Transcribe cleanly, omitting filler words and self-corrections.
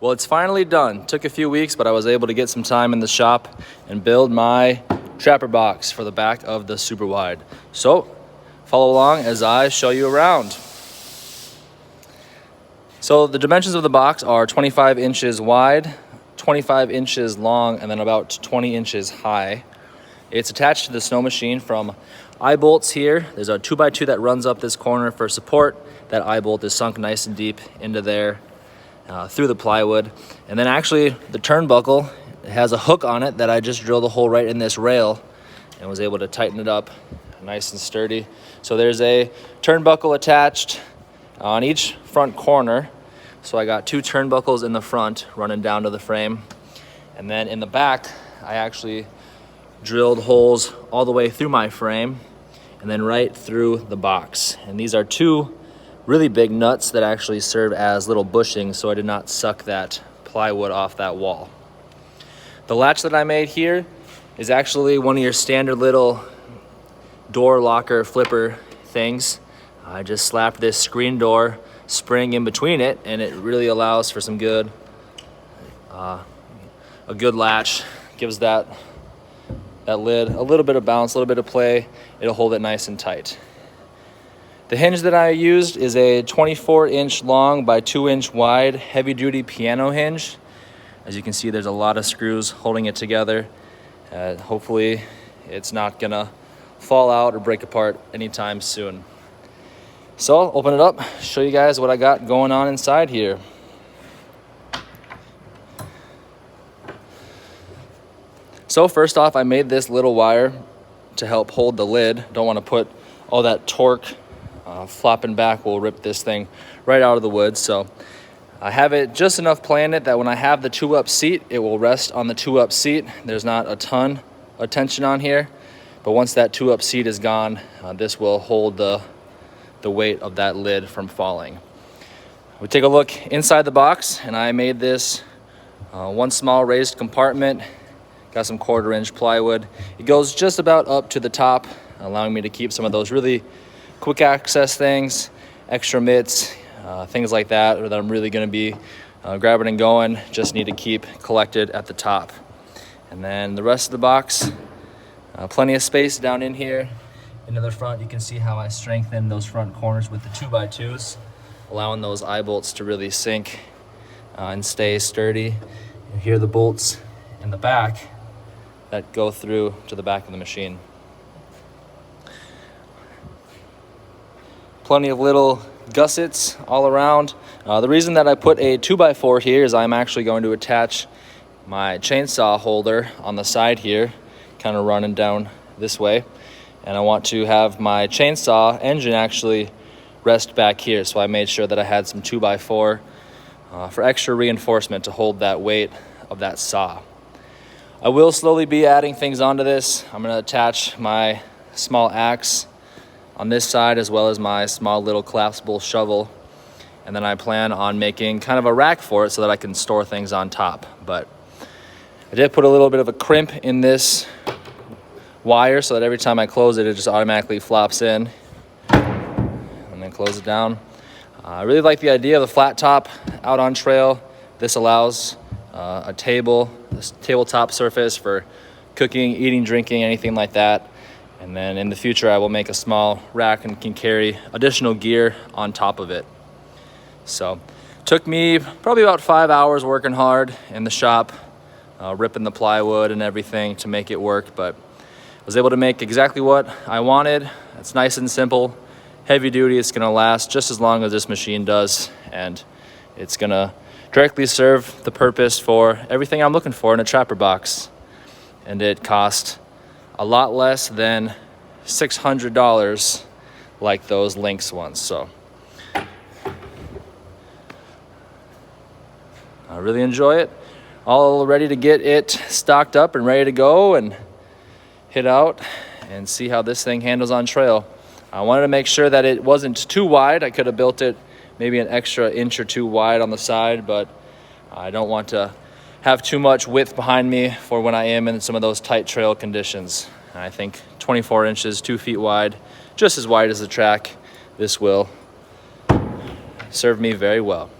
Well, it's finally done. Took a few weeks, but I was able to get some time in the shop and build my trapper box for the back of the super wide. So follow along as I show you around. So the dimensions of the box are 25 inches wide, 25 inches long, and then about 20 inches high. It's attached to the snow machine from eye bolts here. There's a 2x2 that runs up this corner for support. That eye bolt is sunk nice and deep into there through the plywood. And then actually the turnbuckle has a hook on it that I just drilled a hole right in this rail and was able to tighten it up nice and sturdy. So there's a turnbuckle attached on each front corner. So I got two turnbuckles in the front running down to the frame. And then in the back, I actually drilled holes all the way through my frame and then right through the box. And these are two really big nuts that actually serve as little bushings, so I did not suck that plywood off that wall. The latch that I made here is actually one of your standard little door locker flipper things. I just slapped this screen door spring in between it, and it really allows for some good, a good latch. Gives that lid a little bit of bounce, a little bit of play. It'll hold it nice and tight. The hinge that I used is a 24-inch long by 2-inch wide heavy-duty piano hinge. As you can see, there's a lot of screws holding it together. Hopefully, it's not gonna fall out or break apart anytime soon. So I'll open it up, show you guys what I got going on inside here. So first off, I made this little wire to help hold the lid. Don't want to put all that torque flopping back will rip this thing right out of the wood. So I have it just enough play in it that when I have the 2-up seat, it will rest on the 2-up seat. There's not a ton of tension on here, but once that 2-up seat is gone, this will hold the weight of that lid from falling. We take a look inside the box, and I made this one small raised compartment. Got some 1/4-inch plywood. It goes just about up to the top, allowing me to keep some of those really quick access things, extra mitts, things like that, or that I'm really going to be grabbing and going, just need to keep collected at the top. And then the rest of the box, plenty of space down in here. Into the front, you can see how I strengthened those front corners with the 2x2s, allowing those eye bolts to really sink and stay sturdy. You hear the bolts in the back that go through to the back of the machine. Plenty of little gussets all around. The reason that I put a 2x4 here is I'm actually going to attach my chainsaw holder on the side here, kind of running down this way. And I want to have my chainsaw engine actually rest back here. So I made sure that I had some 2x4 for extra reinforcement to hold that weight of that saw. I will slowly be adding things onto this. I'm gonna attach my small axe on this side, as well as my small little collapsible shovel. And then I plan on making kind of a rack for it so that I can store things on top. But I did put a little bit of a crimp in this wire so that every time I close it, it just automatically flops in. And then close it down. I really like the idea of the flat top out on trail. This allows a tabletop surface for cooking, eating, drinking, anything like that. And then in the future, I will make a small rack and can carry additional gear on top of it. So took me probably about 5 hours working hard in the shop, ripping the plywood and everything to make it work, but I was able to make exactly what I wanted. It's nice and simple, heavy duty. It's gonna last just as long as this machine does, and it's gonna directly serve the purpose for everything I'm looking for in a trapper box. And it cost a lot less than $600 like those Lynx ones. So I really enjoy it. All ready to get it stocked up and ready to go and hit out and see how this thing handles on trail. I wanted to make sure that it wasn't too wide. I could have built it maybe an extra inch or two wide on the side, but I don't want to have too much width behind me for when I am in some of those tight trail conditions. I think 24 inches, 2 feet wide, just as wide as the track, this will serve me very well.